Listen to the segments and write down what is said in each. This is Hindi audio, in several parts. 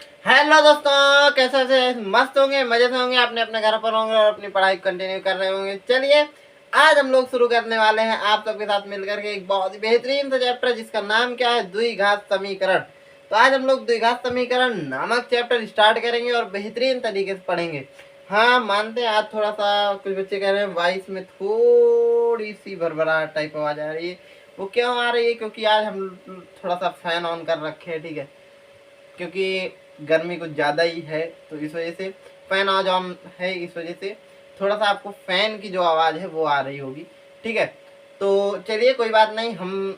हेलो दोस्तों, कैसे से मस्त होंगे, मजे से होंगे, अपने अपने घर पर होंगे और अपनी पढ़ाई कंटिन्यू कर रहे होंगे। चलिए आज हम लोग शुरू करने वाले हैं आप सबके साथ मिलकर के एक बहुत ही बेहतरीन सा चैप्टर जिसका नाम क्या है, द्विघात समीकरण। तो आज हम लोग द्विघात समीकरण नामक चैप्टर स्टार्ट करेंगे और बेहतरीन तरीके से पढ़ेंगे। हाँ मानते हैं आज थोड़ा सा कुछ बच्चे कह रहे हैं वॉइस में थोड़ी सी भरभराहट टाइप आवाज आ रही है। वो क्यों आ रही है? क्योंकि आज हम थोड़ा सा फैन ऑन कर रखे हैं, ठीक है, क्योंकि गर्मी कुछ ज़्यादा ही है तो इस वजह से फैन आज ऑन है, इस वजह से थोड़ा सा आपको फैन की जो आवाज़ है वो आ रही होगी। ठीक है, तो चलिए कोई बात नहीं, हम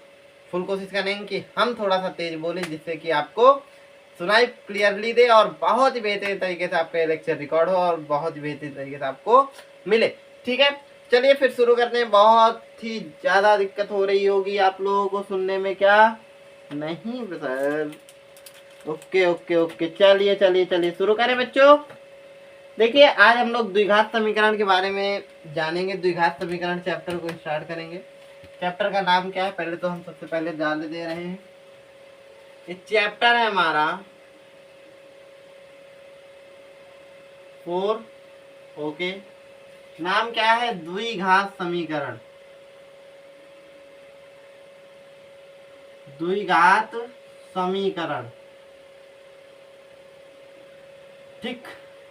फुल कोशिश करेंगे कि हम थोड़ा सा तेज बोलें जिससे कि आपको सुनाई क्लियरली दे और बहुत ही बेहतरीन तरीके से आपका लेक्चर रिकॉर्ड हो और बहुत ही बेहतरीन तरीके से आपको मिले। ठीक है, चलिए फिर शुरू करते हैं। बहुत ही ज़्यादा दिक्कत हो रही होगी आप लोगों को सुनने में, क्या नहीं सर? ओके ओके ओके, चलिए चलिए चलिए शुरू करें बच्चों। देखिए आज हम लोग द्विघात समीकरण के बारे में जानेंगे। द्विघात समीकरण चैप्टर को स्टार्ट करेंगे। चैप्टर का नाम क्या है पहले तो हम सबसे पहले जान दे रहे हैं। ये चैप्टर है हमारा 4। ओके, नाम क्या है? द्विघात समीकरण। द्विघात समीकरण, ठीक।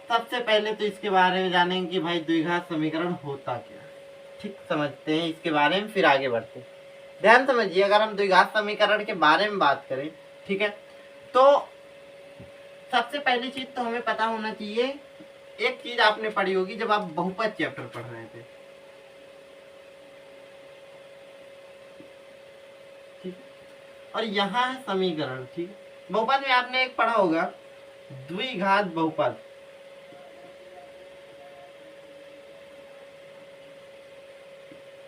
सबसे पहले तो इसके बारे में जानेंगे कि भाई द्विघात समीकरण होता क्या है। ठीक, समझते हैं इसके बारे में फिर आगे बढ़ते हैं। ध्यान समझिए, अगर हम द्विघात समीकरण के बारे में बात करें, ठीक है, तो सबसे पहली चीज तो हमें पता होना चाहिए, एक चीज आपने पढ़ी होगी जब आप बहुपद चैप्टर पढ़ रहे थे। ठीक, और यहाँ है समीकरण। ठीक, बहुपद में आपने एक पढ़ा होगा द्विघात बहुपद।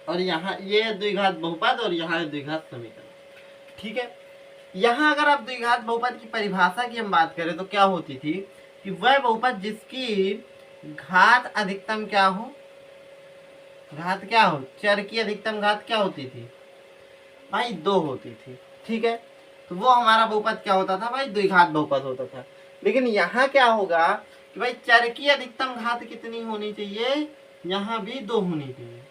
और यहाँ ये द्विघात बहुपद और यहाँ है द्विघात समीकरण। ठीक है, यहाँ अगर आप द्विघात बहुपद की परिभाषा की हम बात करें तो क्या होती थी कि वह बहुपद जिसकी घात अधिकतम क्या हो, घात क्या हो, चर की अधिकतम घात क्या होती थी भाई? 2 होती थी। ठीक है, तो वो हमारा बहुपद क्या होता था भाई? द्विघात बहुपद होता था। लेकिन यहाँ क्या होगा कि भाई चर की अधिकतम घात कितनी होनी चाहिए? यहाँ भी 2 होनी चाहिए।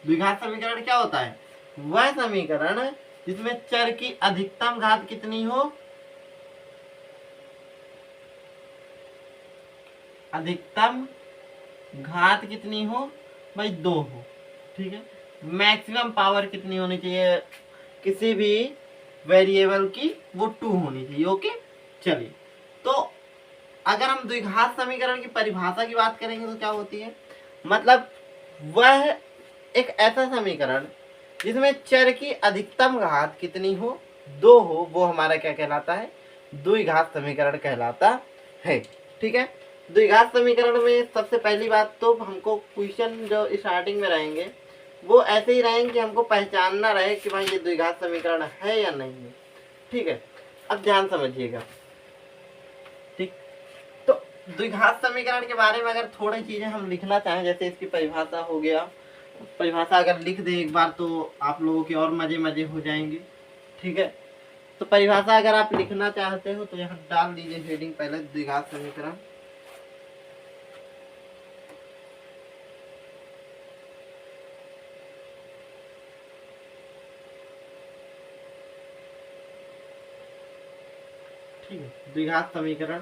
द्विघात समीकरण क्या होता है? वह समीकरण जिसमें चर की अधिकतम घात कितनी हो? अधिकतम घात कितनी हो भाई? 2 हो। ठीक है, मैक्सिमम पावर कितनी होनी चाहिए किसी भी वेरिएबल की? वो 2 होनी चाहिए। ओके, चलिए, तो अगर हम द्विघात समीकरण की परिभाषा की बात करेंगे तो क्या होती है? मतलब वह एक ऐसा समीकरण जिसमें चर की अधिकतम घात कितनी हो? 2 हो, वो हमारा क्या कहलाता है? द्विघात समीकरण कहलाता है। ठीक है, द्विघात समीकरण में सबसे पहली बात तो हमको क्वेश्चन जो स्टार्टिंग में रहेंगे वो ऐसे ही रहेंगे कि हमको पहचानना रहे कि भाई ये द्विघात समीकरण है या नहीं है। ठीक है, अब ध्यान समझिएगा। ठीक, तो द्विघात समीकरण के बारे में अगर थोड़ी चीजें हम लिखना चाहें, जैसे इसकी परिभाषा हो गया, परिभाषा अगर लिख दें एक बार तो आप लोगों के और मजे मजे हो जाएंगे। ठीक है, तो परिभाषा अगर आप लिखना चाहते हो तो यहाँ डाल दीजिए हेडिंग पहले, द्विघात समीकरण। ठीक है, द्विघात समीकरण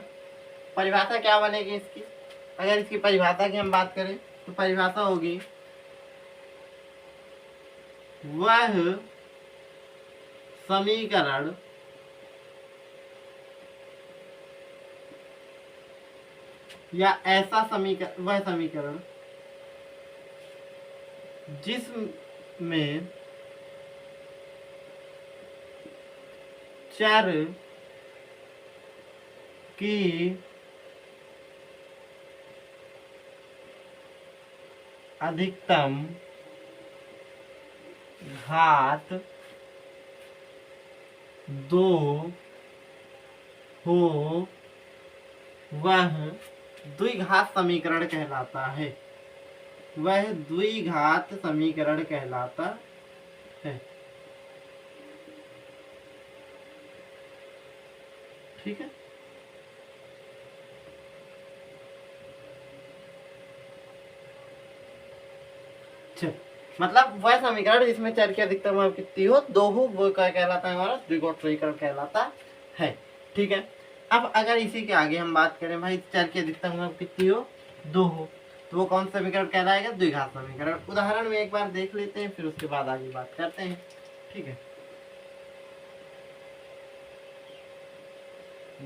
परिभाषा क्या बनेगी इसकी? अगर इसकी परिभाषा की हम बात करें तो परिभाषा होगी वह समीकरण या ऐसा समीकरण, वह समीकरण जिसमें चर की अधिकतम घात 2 हो, वह द्विघात समीकरण कहलाता है। वह द्विघात समीकरण कहलाता है। ठीक है, चल, मतलब वह समीकरण जिसमें चर की अधिकतम मान कितनी हो, 2 हो, वो क्या कहलाता है, हमारा द्विघात समीकरण कहलाता है। ठीक है। अब अगर इसी के आगे हम बात करें भाई, चर की अधिकतम मान कितनी हो, 2 हो, तो वो कौन सा समीकरण कहलाएगा, द्विघात समीकरण। उदाहरण में एक बार देख लेते हैं, फिर उसके बाद आगे बात करते हैं। ठीक है।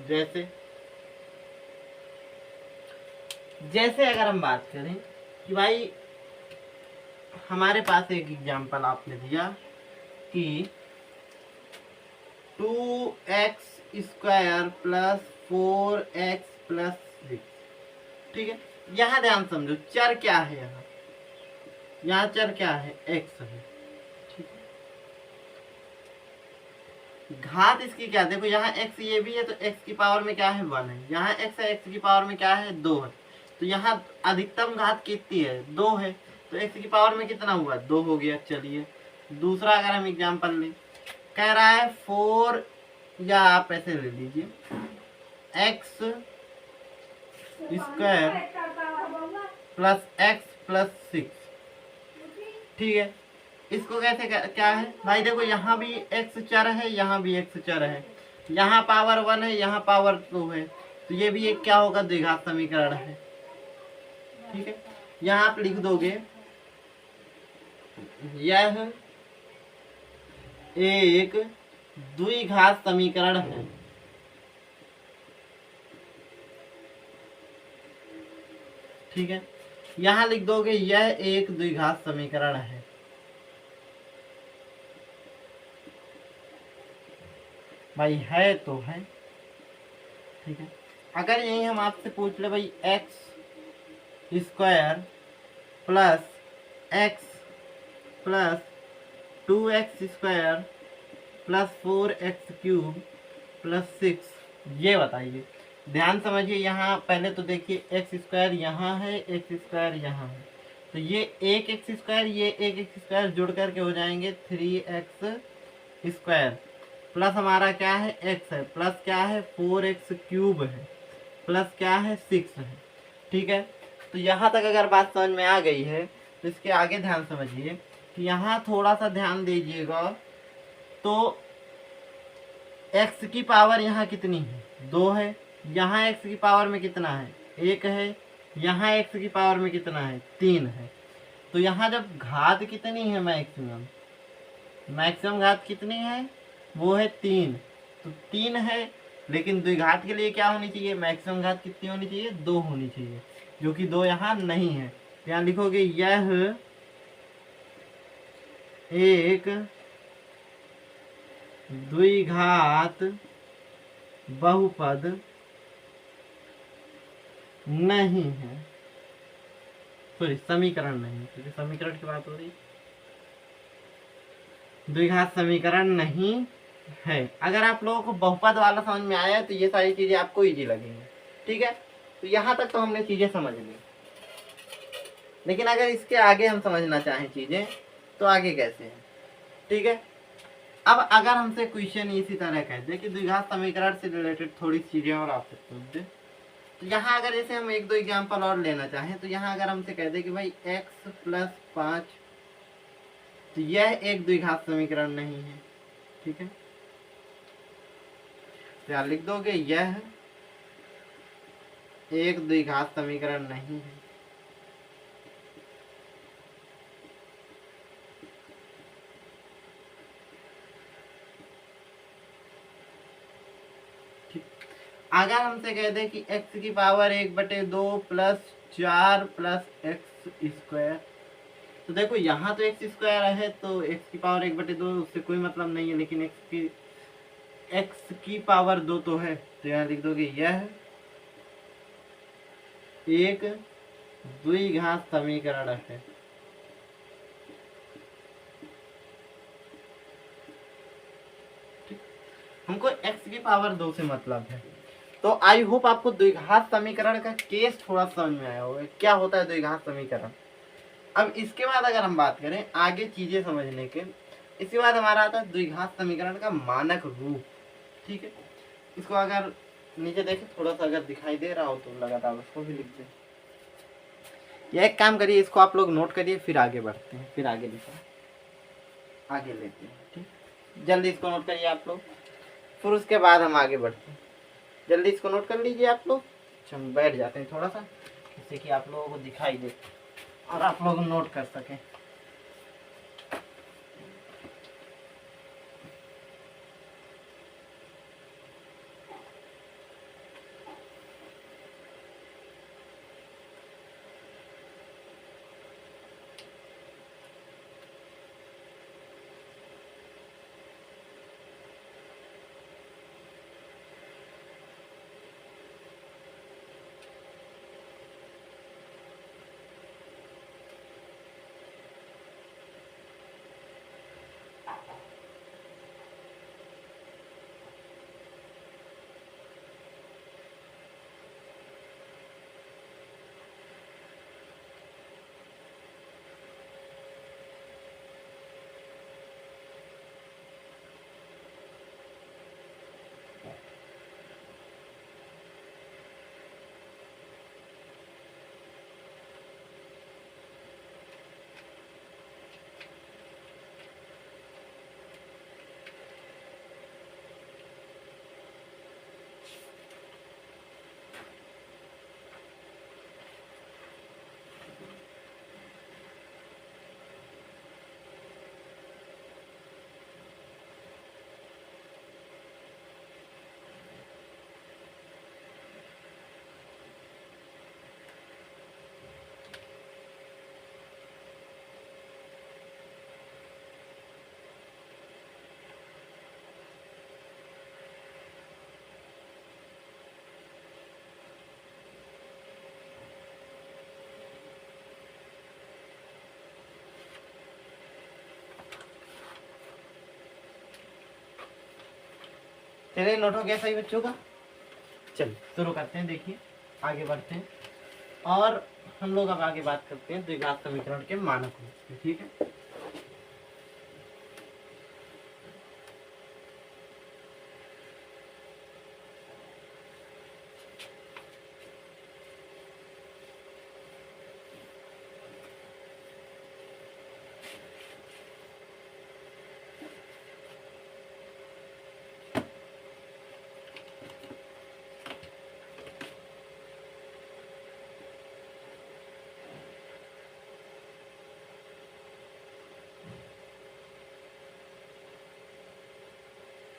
जैसे जैसे अगर हम बात करें कि भाई हमारे पास एक एग्जांपल आपने दिया कि 2x² प्लस 4x प्लस 6। ठीक है। यहाँ ध्यान समझो, चर क्या है, यहाँ चर क्या है, x है। ठीक है। घात इसकी क्या, देखो यहाँ x ये भी है, तो x की पावर में क्या है, 1 है। यहाँ x है, x की पावर में क्या है, 2 है। तो यहाँ अधिकतम घात कितनी है, 2 है। तो x की पावर में कितना हुआ, 2 हो गया। चलिए दूसरा अगर हम एग्जांपल लें, कह रहा है 4, या आप ऐसे ले लीजिए, x² प्लस x प्लस 6। ठीक है। इसको कैसे क्या है भाई, देखो यहाँ भी x चर है, यहाँ भी x चर है, यहाँ पावर 1 है, यहाँ पावर 2 है, तो ये भी एक क्या होगा, द्विघात समीकरण है। ठीक है। यहाँ आप लिख दोगे यह एक द्विघात समीकरण है। ठीक है। यहाँ लिख दोगे यह एक द्विघात समीकरण है। भाई है तो है। ठीक है। अगर यही हम आपसे पूछ ले भाई x² plus x plus 2x² plus 4x³ plus 6, ये बताइए। ध्यान समझिए, यहाँ पहले तो देखिए x² यहाँ है, x² यहाँ है, तो ये एक x², ये एक x² जुड़ करके हो जाएंगे 3x² प्लस हमारा क्या है, x है, प्लस क्या है, 4x³ है, प्लस क्या है, 6 है। ठीक है। तो यहाँ तक अगर बात समझ में आ गई है, तो इसके आगे ध्यान समझिए कि यहाँ थोड़ा सा ध्यान दीजिएगा। तो x की पावर यहाँ कितनी है, 2 है। यहाँ x की पावर में कितना है, 1 है। यहाँ x की पावर में कितना है, 3 है। तो यहाँ जब घात कितनी है, मैक्सिमम घात कितनी है, वो है 3। तो 3 है, लेकिन द्विघात के लिए क्या होनी चाहिए, मैक्सिमम घात कितनी होनी चाहिए, 2 होनी चाहिए, जो कि 2 यहाँ नहीं है। यहाँ लिखोगे यह एक द्विघात बहुपद नहीं है, सॉरी समीकरण नहीं, क्योंकि समीकरण की बात हो रही, द्विघात समीकरण नहीं है। अगर आप लोगों को बहुपद वाला समझ में आया तो ये सारी चीजें आपको इजी लगेंगी। ठीक है। तो यहाँ तक तो हमने चीजें समझ ली, लेकिन अगर इसके आगे हम समझना चाहें चीजें, तो आगे कैसे है। ठीक है। अब अगर हमसे क्वेश्चन इसी तरह कह दे कि द्विघात समीकरण से रिलेटेड थोड़ी चीजें और आपसे पूछ दे, तो यहाँ अगर जैसे हम 1-2 एग्जाम्पल और लेना चाहें, तो यहाँ अगर हमसे कह दे कि भाई x प्लस 5, तो यह एक द्विघात समीकरण नहीं है। ठीक है। तो यहाँ लिख दोगे यह एक द्विघात समीकरण नहीं है। अगर हमसे कह दे कि x की पावर 1/2 प्लस 4 प्लस x², तो देखो यहाँ तो x² है, तो x की पावर 1/2 उससे कोई मतलब नहीं है, लेकिन x की पावर 2 तो है। तो यहाँ लिख दोगे यह एक द्विघात समीकरण है। हमको x की पावर 2 से मतलब है। तो आई होप आपको द्विघात समीकरण का केस थोड़ा समझ में आया होगा, क्या होता है द्विघात समीकरण। अब इसके बाद अगर हम बात करें आगे चीजें समझने के, इसके बाद हमारा आता है द्विघात समीकरण का मानक रूप। ठीक है। इसको अगर नीचे देखें थोड़ा सा, अगर दिखाई दे रहा हो तो लगातार उसको भी लिख दें। ये एक काम करिए, इसको आप लोग नोट करिए, फिर आगे बढ़ते हैं, फिर आगे लिखो, आगे लेते हैं। ठीक, जल्दी इसको नोट करिए आप लोग, फिर उसके बाद हम आगे बढ़ते हैं। जल्दी इसको नोट कर लीजिए आप लोग। अच्छा, हम बैठ जाते हैं थोड़ा सा, जिससे कि आप लोगों को दिखाई दे और आप लोग नोट कर सकें। चलिए, नोट हो गया सही बच्चों का। चलिए शुरू करते हैं, देखिए आगे बढ़ते हैं और हम लोग अब आगे बात करते हैं द्विघात समीकरण के मानक रूप से। ठीक है,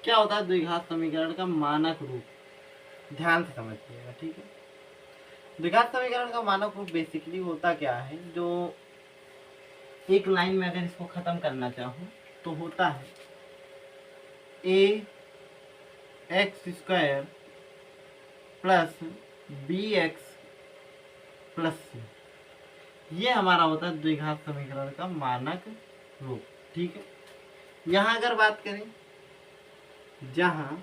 क्या होता है द्विघात समीकरण का मानक रूप, ध्यान से समझिएगा। ठीक है, द्विघात समीकरण का मानक रूप बेसिकली होता क्या है, जो एक लाइन में अगर इसको खत्म करना चाहूँ तो होता है A X square plus B X plus C, ये हमारा होता है द्विघात समीकरण का मानक रूप। ठीक है, यहाँ अगर बात करें, जहाँ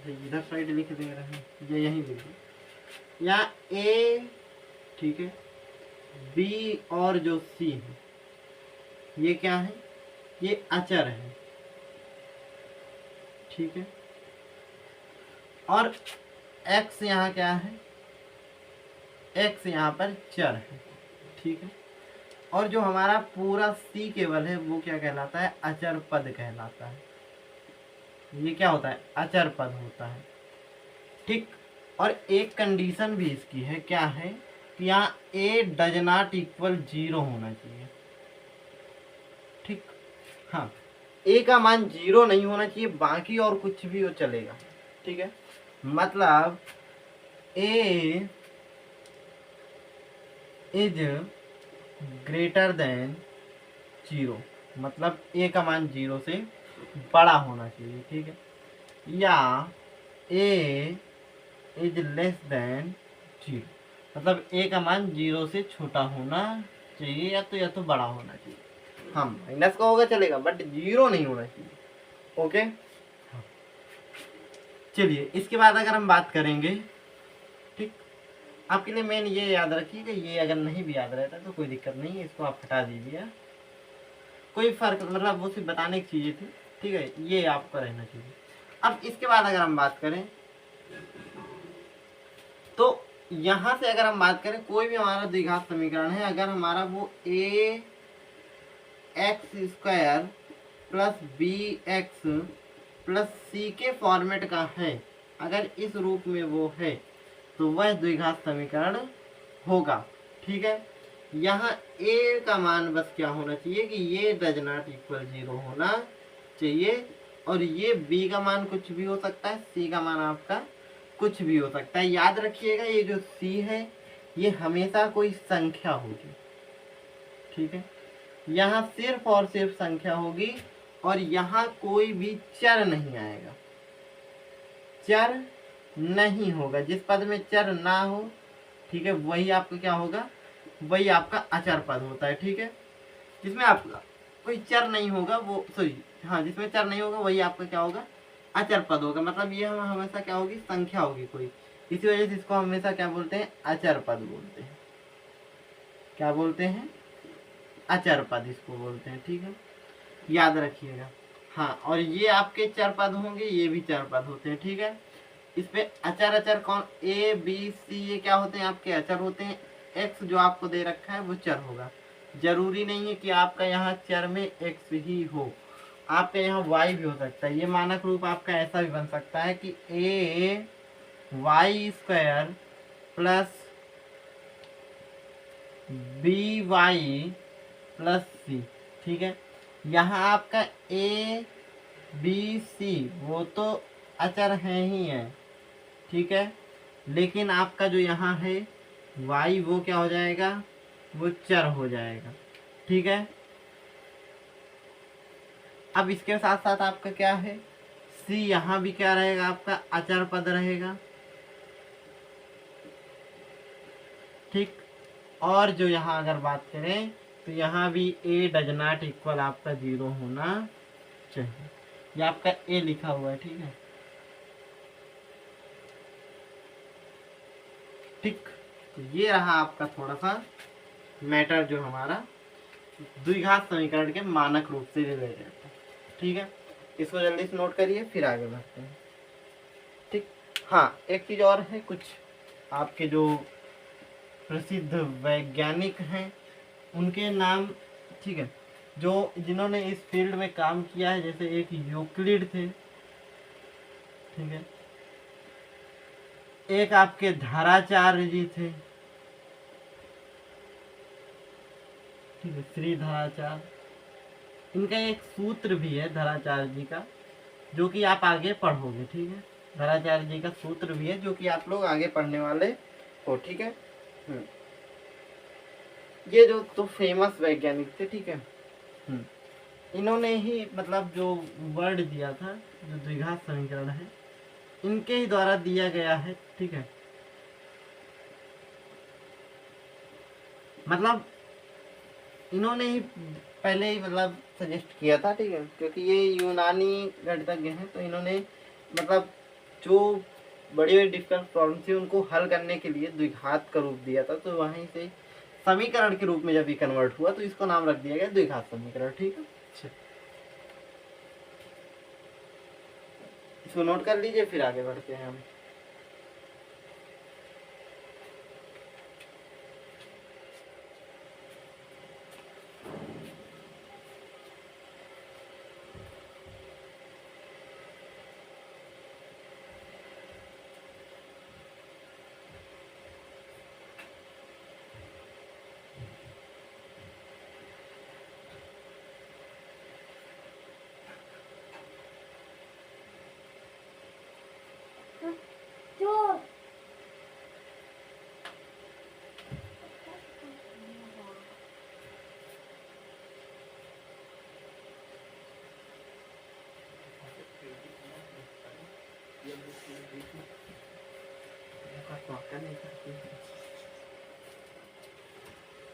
इधर साइड लिख दे रहे हैं, ये यहीं लिखे, यहाँ ए, ठीक है, बी और जो सी है, ये क्या है, ये अचर है। ठीक है, और x यहाँ क्या है, x यहाँ पर चर है। ठीक है, और जो हमारा पूरा c केवल है वो क्या कहलाता है, अचर पद कहलाता है। ये क्या होता है, अचर पद होता है। ठीक, और एक कंडीशन भी इसकी है, क्या है कि यहाँ a डज नॉट इक्वल 0 होना चाहिए। ठीक, हाँ, a का मान 0 नहीं होना चाहिए, बाकी और कुछ भी हो चलेगा। ठीक है, मतलब a इज ग्रेटर देन 0, मतलब a का मान 0 से बड़ा होना चाहिए। ठीक है, या a इज लेस देन 0, मतलब a का मान 0 से छोटा होना चाहिए, या तो बड़ा होना चाहिए। हाँ, माइनस का होगा चलेगा, बट 0 नहीं होना चाहिए। ओके, चलिए इसके बाद अगर हम बात करेंगे, ठीक, आपके लिए मेन ये याद रखिएगा, ये अगर नहीं भी याद रहता तो कोई दिक्कत नहीं है, इसको आप हटा दीजिए, कोई फर्क, मतलब वो सिर्फ बताने की चीजें थी। ठीक है, ये आपका रहना चाहिए। अब इसके बाद अगर हम बात करें तो यहाँ से अगर हम बात करें, कोई भी हमारा द्विघात समीकरण है, अगर हमारा वो A X square plus B X plus C के फॉर्मेट का है, अगर इस रूप में वो है, तो वह द्विघात समीकरण होगा। ठीक है, यहाँ ए का मान बस क्या होना चाहिए कि ये डज नॉट इक्वल 0 होना चाहिए, और ये बी का मान कुछ भी हो सकता है, सी का मान आपका कुछ भी हो सकता है। याद रखिएगा, ये जो सी है ये हमेशा कोई संख्या होगी। ठीक है, यहाँ सिर्फ और सिर्फ संख्या होगी, और यहाँ कोई भी चर नहीं आएगा, चर नहीं होगा। जिस पद में चर ना हो, ठीक है, वही आपका क्या होगा, वही आपका अचर पद होता है। ठीक है, जिसमें आपका कोई चर नहीं होगा वो, सॉरी हाँ, जिसमें चर नहीं होगा वही आपका क्या होगा, अचर पद होगा। मतलब ये हम हमेशा क्या होगी, संख्या होगी कोई। इसी वजह से इसको हमेशा क्या बोलते हैं, अचर पद बोलते हैं। क्या बोलते हैं, अचर पद इसको बोलते हैं। ठीक है, याद रखिएगा। हाँ, और ये आपके चर पद होंगे, ये भी चर पद होते हैं। ठीक है, इस पे अचर अचर कौन, ए बी सी, ये क्या होते हैं, आपके अचर होते हैं। एक्स जो आपको दे रखा है वो चर होगा। जरूरी नहीं है कि आपका यहाँ चर में एक्स ही हो, आपके यहाँ वाई भी हो सकता है। ये मानक रूप आपका ऐसा भी बन सकता है कि A Y square plus B Y plus C. ठीक है, यहाँ आपका ए बी सी वो तो अचर है ही है। ठीक है, लेकिन आपका जो यहाँ है y वो क्या हो जाएगा, वो चर हो जाएगा। ठीक है, अब इसके साथ साथ आपका क्या है, c यहाँ भी क्या रहेगा, आपका अचर पद रहेगा। ठीक, और जो यहाँ अगर बात करें तो यहाँ भी a डज नॉट इक्वल आपका 0 होना चाहिए। ये आपका a लिखा हुआ है। ठीक है, ठीक, तो ये रहा आपका थोड़ा सा मैटर जो हमारा द्विघात समीकरण के मानक रूप से रिलेटेड है। ठीक है, इसको जल्दी से नोट करिए, फिर आगे बढ़ते हैं। ठीक, हाँ, एक चीज और है, कुछ आपके जो प्रसिद्ध वैज्ञानिक हैं उनके नाम, ठीक है, जो जिन्होंने इस फील्ड में काम किया है, जैसे एक यूक्लिड थे। ठीक है, एक आपके धराचार्य जी थे। ठीक है, श्री धराचार्य। इनका एक सूत्र भी है धराचार्य जी का, जो कि आप आगे पढ़ोगे। ठीक है, धराचार्य जी का सूत्र भी है जो कि आप लोग आगे पढ़ने वाले हो। ठीक है, ये जो तो फेमस वैज्ञानिक थे। ठीक है, इन्होंने ही मतलब जो वर्ड दिया था, जो द्विघात समीकरण है, इनके ही द्वारा दिया गया है। ठीक है, मतलब इन्होंने ही पहले ही मतलब सजेस्ट किया था। ठीक है, क्योंकि ये यूनानी गणितज्ञ हैं, तो इन्होंने मतलब जो बड़ी बड़ी डिफिकल्ट प्रॉब्लम थी उनको हल करने के लिए द्विघात का रूप दिया था। तो वहीं से समीकरण के रूप में जब ये कन्वर्ट हुआ तो इसको नाम रख दिया गया द्विघात समीकरण। ठीक है, इसको नोट कर लीजिए, फिर आगे बढ़ते हैं हम।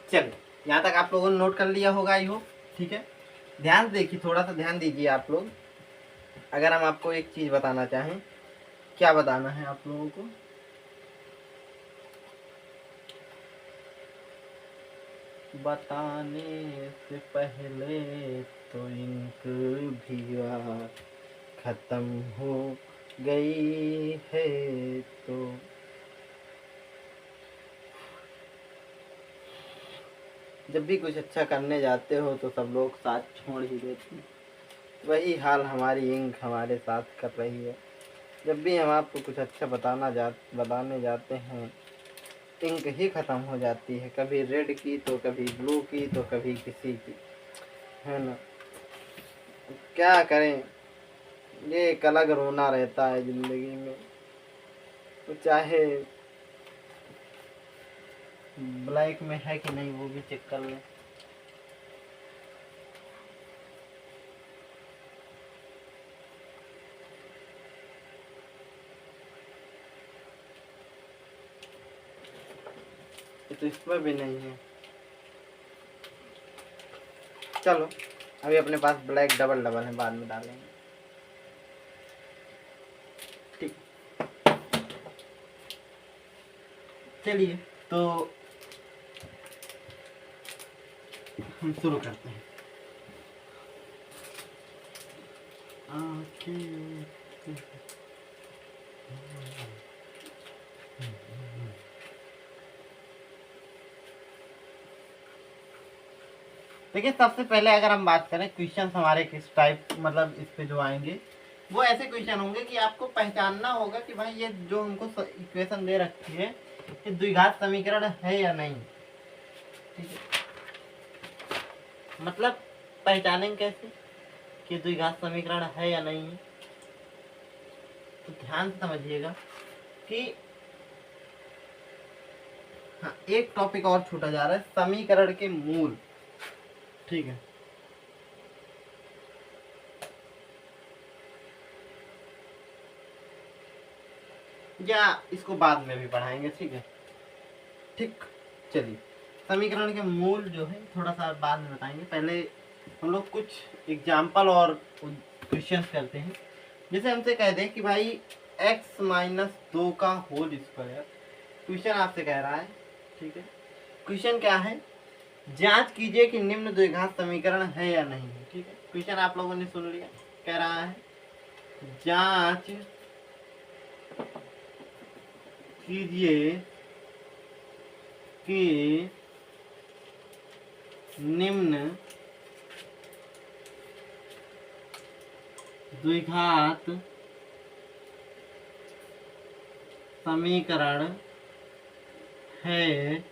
चलिए, यहाँ तक आप लोगों ने नोट कर लिया होगा, आई होप। ठीक है, ध्यान देखिए, थोड़ा सा ध्यान दीजिए आप लोग। अगर हम आपको एक चीज बताना चाहें, क्या बताना है आप लोगों को, बताने से पहले तो इंक भी खत्म हो गई है, तो जब भी कुछ अच्छा करने जाते हो तो सब लोग साथ छोड़ ही देते हैं। वही हाल हमारी इंक हमारे साथ कर रही है। जब भी हम आपको कुछ अच्छा बताने जाते हैं, इंक ही ख़त्म हो जाती है, कभी रेड की तो कभी ब्लू की तो कभी किसी की, है ना। क्या करें, ये एक अलग रोना रहता है ज़िंदगी में। तो चाहे ब्लैक में है कि नहीं वो भी चेक कर लें। ये तो इसमें भी नहीं है। चलो अभी अपने पास ब्लैक डबल डबल है, बाद में डालेंगे। ठीक, चलिए तो हम शुरू करते हैं। देखिए सबसे पहले अगर हम बात करें क्वेश्चन हमारे किस टाइप, मतलब इस पे जो आएंगे वो ऐसे क्वेश्चन होंगे कि आपको पहचानना होगा कि भाई ये जो हमको इक्वेशन दे रखी है ये द्विघात समीकरण है या नहीं। ठीक है, मतलब पहचानेंगे कैसे कि द्विघात समीकरण है या नहीं है। तो ध्यान से समझिएगा कि हाँ, एक टॉपिक और छूटा जा रहा है, समीकरण के मूल। ठीक है, या इसको बाद में भी पढ़ाएंगे। ठीक है, ठीक, चलिए समीकरण के मूल जो है थोड़ा सा बाद में बताएंगे, पहले हम लोग कुछ एग्जाम्पल और क्वेश्चन करते हैं। जैसे हमसे कह दें कि भाई x माइनस 2 का होल स्क्वायर, क्वेश्चन आपसे कह रहा है। ठीक है, क्वेश्चन क्या है, जांच कीजिए कि निम्न द्विघात समीकरण है या नहीं है। ठीक है, क्वेश्चन आप लोगों ने सुन लिया, कह रहा है जांच कीजिए कि निम्न द्विघात समीकरण है या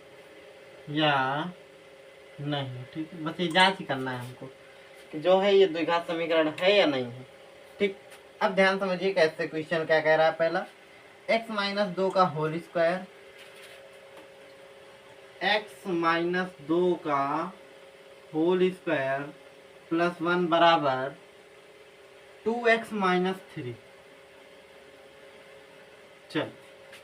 नहीं। ठीक है, बस ये जांच ही करना है हमको कि जो है ये द्विघात समीकरण है या नहीं है। ठीक, अब ध्यान समझिए कैसे क्वेश्चन क्या कह रहा है। पहला x माइनस 2 का होल स्क्वायर, x माइनस 2 का होल स्क्वायर प्लस 1 बराबर 2x माइनस 3। चल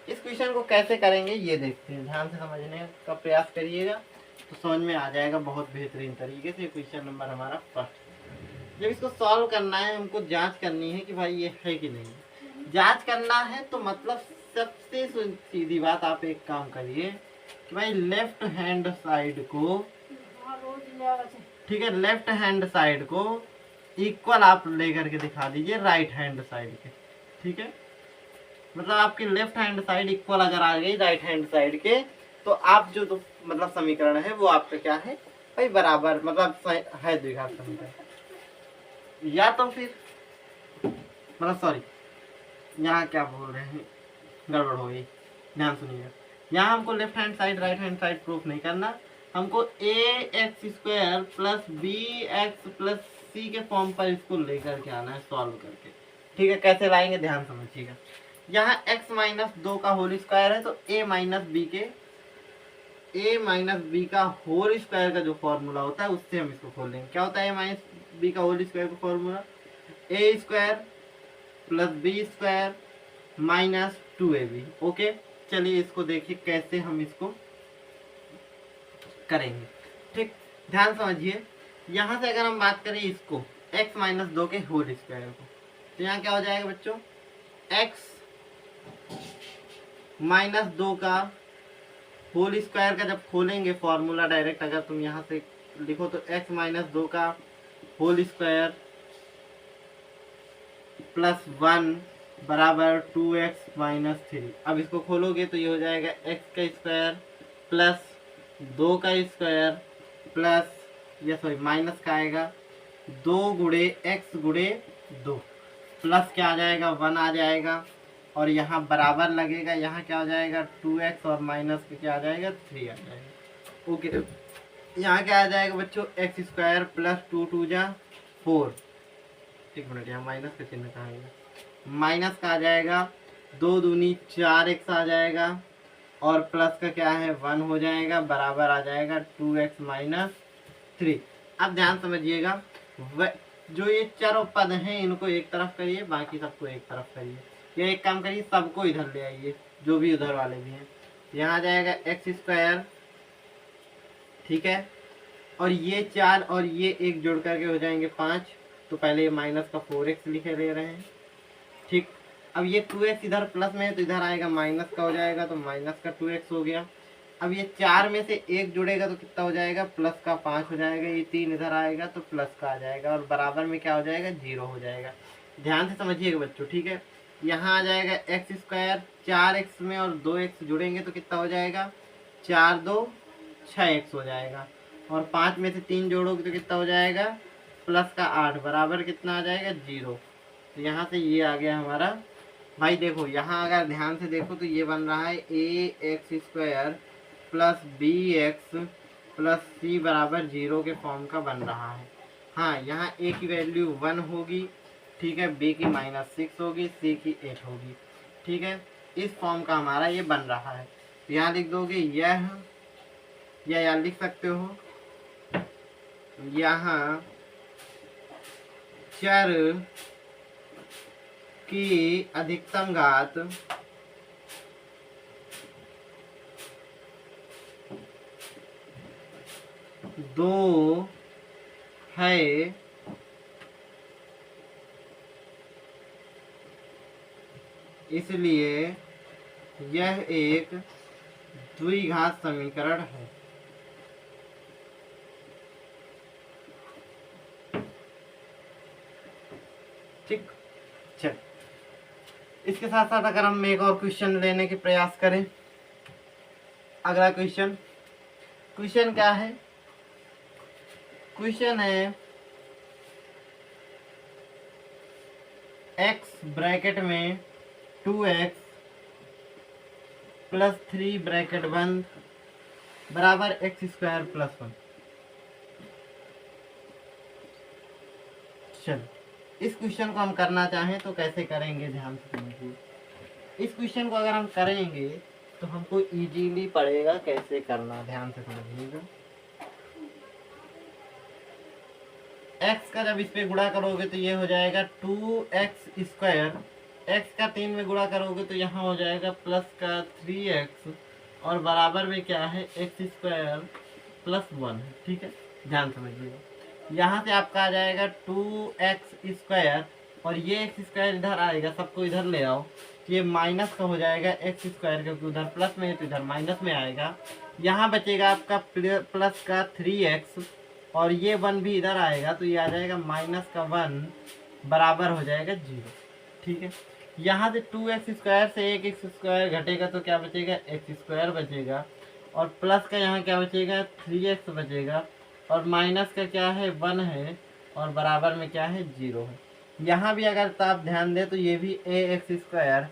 इस क्वेश्चन को कैसे करेंगे ये देखते हैं, ध्यान से समझने का प्रयास करिएगा तो समझ में आ जाएगा बहुत बेहतरीन तरीके से। क्वेश्चन नंबर हमारा फर्स्ट, जब इसको सॉल्व करना है हमको जांच करनी है कि भाई ये है कि नहीं। जांच करना है तो मतलब सबसे सीधी बात, आप एक काम करिए कि भाई लेफ्ट हैंड साइड को, ठीक है, लेफ्ट हैंड साइड को इक्वल आप लेकर के दिखा दीजिए राइट हैंड साइड के। ठीक है, मतलब आपकी लेफ्ट हैंड साइड इक्वल अगर आ गई राइट हैंड साइड के तो आप जो तो मतलब समीकरण है वो आपका क्या है भाई, बराबर, मतलब है द्विघात समीकरण। या तो फिर मतलब सॉरी, यहाँ क्या बोल रहे हैं, गड़बड़ हो गई, ध्यान सुनिएगा। यहाँ हमको left hand side right hand side proof नहीं करना, हमको A X square plus B X plus C के फॉर्म पर इसको लेकर के आना है सॉल्व करके। ठीक है, कैसे लाएंगे ध्यान समझिएगा। यहाँ x माइनस 2 का होल स्क्वायर है तो a माइनस बी का होल स्क्वायर का जो फॉर्मूला होता है उससे हम इसको खोल देंगे। क्या होता है a माइनस बी का होल स्क्वायर का formula, a square plus b square minus 2ab। Okay, चलिए इसको देखिए कैसे हम इसको करेंगे। ठीक, ध्यान समझिए, यहाँ से अगर हम बात करें इसको x माइनस 2 के होल स्क्वायर को, तो यहाँ क्या हो जाएगा बच्चों, x माइनस 2 का होल स्क्वायर का जब खोलेंगे फॉर्मूला डायरेक्ट, अगर तुम यहाँ से लिखो तो x माइनस 2 का होल स्क्वायर प्लस 1 बराबर 2x माइनस 3। अब इसको खोलोगे तो ये हो जाएगा x का स्क्वायर प्लस 2 का स्क्वायर प्लस ये सॉरी माइनस का आएगा 2 गुणे एक्स गुणे 2 प्लस क्या आ जाएगा 1 आ जाएगा और यहाँ बराबर लगेगा, यहाँ क्या हो जाएगा 2x और माइनस का क्या आ जाएगा 3 आ जाएगा। ओके यहाँ क्या आ जाएगा बच्चों एक्स स्क्वायर प्लस 2 2 जा 4। एक मिनट यहाँ माइनस का चिन्ह कहाँ है, माइनस का आ जाएगा 2 दूनी 4x आ जाएगा और प्लस का क्या है 1 हो जाएगा, बराबर आ जाएगा 2x माइनस 3। अब ध्यान समझिएगा जो ये चारों पद हैं इनको एक तरफ करिए, बाकी सबको एक तरफ करिए, या एक काम करिए सबको इधर ले आइए जो भी उधर वाले भी हैं। यहाँ आ जाएगा एक्स स्क्वायर, ठीक है, और ये 4 और ये 1 जोड़ करके हो जाएंगे 5। तो पहले ये माइनस का 4x लिखे ले रहे हैं, ठीक। अब ये 2x इधर प्लस में है तो इधर आएगा माइनस का हो जाएगा, तो माइनस का 2x हो गया। अब ये 4 में से 1 जुड़ेगा तो कितना हो जाएगा प्लस का 5 हो जाएगा, ये 3 इधर आएगा तो प्लस का आ जाएगा और बराबर में क्या हो जाएगा 0 हो जाएगा। ध्यान से समझिएगा बच्चों, ठीक है। यहाँ आ जाएगा एक्स स्क्वायर, 4x में और 2x जुड़ेंगे तो कितना हो जाएगा 4 2 6x हो जाएगा और 5 में से 3 जोड़ोगे तो कितना हो जाएगा प्लस का 8 बराबर कितना आ जाएगा 0। तो यहाँ से ये आ गया हमारा भाई। देखो यहाँ अगर ध्यान से देखो तो ये बन रहा है A X square plus B X plus C बराबर 0 के फॉर्म का बन रहा है। हाँ यहाँ ए की वैल्यू 1 होगी, ठीक है, बी की -6 होगी, सी की 8 होगी, ठीक है। इस फॉर्म का हमारा ये बन रहा है। यहाँ लिख दोगे यह, या यहाँ लिख सकते हो यहाँ चर की अधिकतम घात दो है, इसलिए यह एक द्विघात समीकरण है। ठीक, चल इसके साथ साथ अगर हम एक और क्वेश्चन लेने के प्रयास करें, अगला क्वेश्चन क्या है, क्वेश्चन है x ब्रैकेट में 2x प्लस 3 ब्रैकेट बंद बराबर एक्स स्क्वायर प्लस 1। चलो इस क्वेश्चन को हम करना चाहें तो कैसे करेंगे, ध्यान से समझिए। इस क्वेश्चन को अगर हम करेंगे तो हमको इजीली पड़ेगा कैसे करना, ध्यान से समझिएगा। x का जब इस पे गुणा करोगे तो ये हो जाएगा 2x स्क्वायर, x का 3 में गुणा करोगे तो यहाँ हो जाएगा प्लस का 3x और बराबर में क्या है एक्स स्क्वायर प्लस 1, ठीक है, ध्यान समझिएगा। यहाँ से आपका आ जाएगा 2x स्क्वायर और ये एक्स स्क्वायर इधर आएगा, सबको इधर ले आओ, तो ये माइनस का हो जाएगा एक्स स्क्वायर, क्योंकि उधर प्लस में है तो इधर माइनस में आएगा। यहाँ बचेगा आपका प्लस का 3x और ये 1 भी इधर आएगा तो ये आ जाएगा माइनस का 1 बराबर हो जाएगा 0, ठीक है। यहाँ से 2x स्क्वायर से एक एक्स स्क्वायर घटेगा तो क्या बचेगा एक्स स्क्वायर बचेगा और प्लस का यहाँ क्या बचेगा 3x बचेगा और माइनस का क्या है 1 है और बराबर में क्या है 0 है। यहाँ भी अगर तो आप ध्यान दें तो ये भी A X square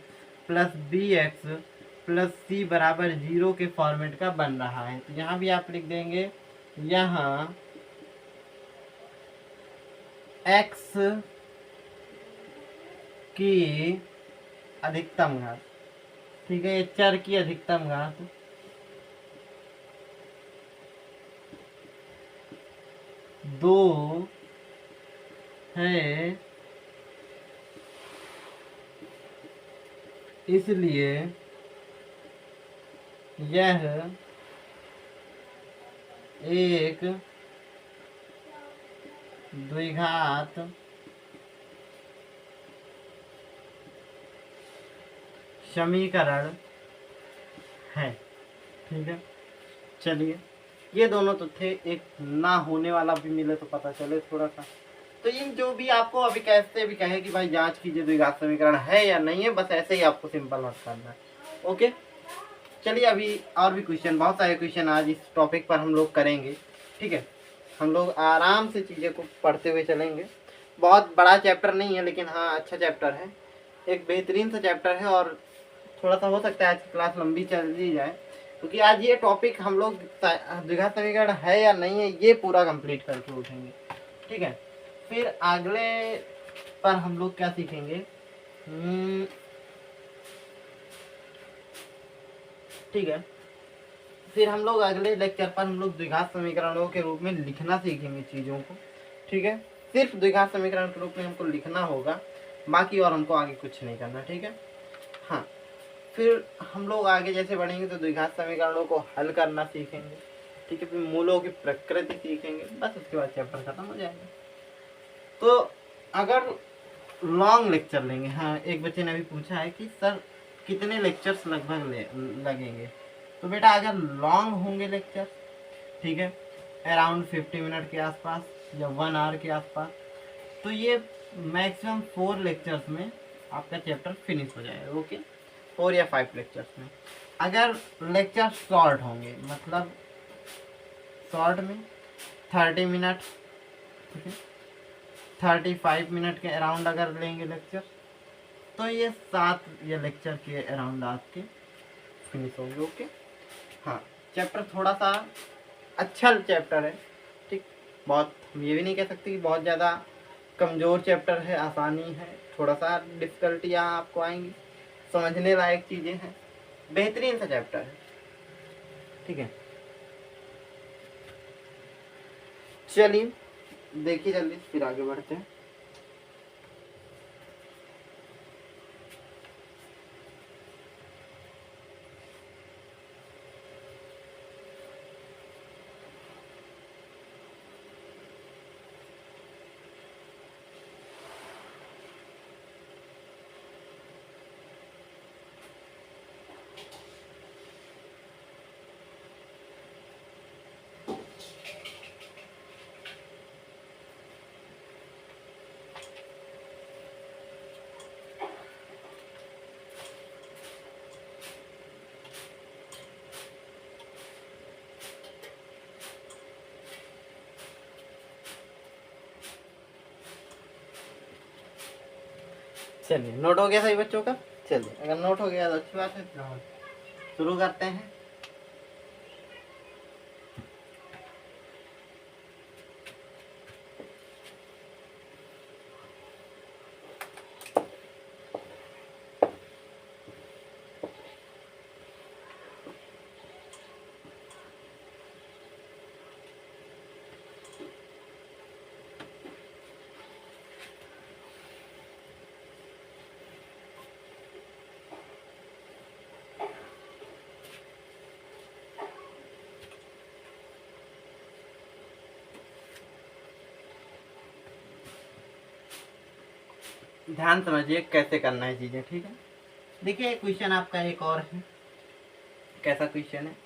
plus B X plus C बराबर 0 के फॉर्मेट का बन रहा है। तो यहाँ भी आप लिख देंगे यहाँ x की अधिकतम घात, ठीक है, चर की अधिकतम घात दो है, इसलिए यह एक द्विघात समीकरण है, ठीक है। चलिए ये दोनों तो थे, एक ना होने वाला भी मिले तो पता चले थोड़ा सा। तो इन जो भी आपको अभी कैसे भी कहे कि भाई जांच कीजिए द्विघात समीकरण है या नहीं है, बस ऐसे ही आपको सिंपल मत करना है। ओके चलिए अभी और भी क्वेश्चन, बहुत सारे क्वेश्चन आज इस टॉपिक पर हम लोग करेंगे, ठीक है। हम लोग आराम से चीज़ें को पढ़ते हुए चलेंगे। बहुत बड़ा चैप्टर नहीं है, लेकिन हाँ अच्छा चैप्टर है, एक बेहतरीन सा चैप्टर है। और थोड़ा सा हो सकता है आज की क्लास लंबी चली जाए, क्योंकि आज ये टॉपिक हम लोग द्विघात समीकरण है या नहीं है ये पूरा कंप्लीट करके उठेंगे। ठीक है, फिर अगले पर हम लोग क्या सीखेंगे। ठीक है, फिर हम लोग अगले लेक्चर पर हम लोग द्विघात समीकरणों के रूप में लिखना सीखेंगे चीज़ों को। ठीक है, सिर्फ द्विघात समीकरण के रूप में हमको लिखना होगा, बाकी और हमको आगे कुछ नहीं करना। ठीक है, हाँ, फिर हम लोग आगे जैसे बढ़ेंगे तो द्विघात समीकरणों को हल करना सीखेंगे। ठीक है, फिर मूलों की प्रकृति सीखेंगे, बस उसके बाद चैप्टर खत्म हो जाएगा। तो अगर लॉन्ग लेक्चर लेंगे, हाँ एक बच्चे ने अभी पूछा है कि सर कितने लेक्चर्स लगभग लगेंगे। तो बेटा अगर लॉन्ग होंगे लेक्चर, ठीक है, अराउंड 50 मिनट के आसपास या 1 आवर के आसपास, तो ये मैक्सिमम 4 लेक्चर्स में आपका चैप्टर फिनिश हो जाएगा। ओके, 4 या 5 लेक्चर्स में। अगर लेक्चर शॉर्ट होंगे, मतलब शॉर्ट में 30 मिनट, ठीक है, 35 मिनट के अराउंड अगर लेंगे लेक्चर, तो ये 7 या लेक्चर के अराउंड आपके फिनिश होंगे। ओके, हाँ चैप्टर थोड़ा सा अच्छा चैप्टर है। ठीक, बहुत हम ये भी नहीं कह सकते कि बहुत ज़्यादा कमज़ोर चैप्टर है, आसानी है, थोड़ा सा डिफ़िकल्टियाँ आपको आएंगी, समझने लायक चीज़ें हैं, बेहतरीन सा चैप्टर है। ठीक है, चलिए देखिए जल्दी फिर आगे बढ़ते हैं। चलिए, नोट हो गया सही बच्चों का। चलिए, अगर नोट हो गया तो अच्छी बात है, तो शुरू करते हैं। ध्यान समझिए कैसे करना है चीज़ें। ठीक है, देखिए क्वेश्चन आपका एक और है। कैसा क्वेश्चन है,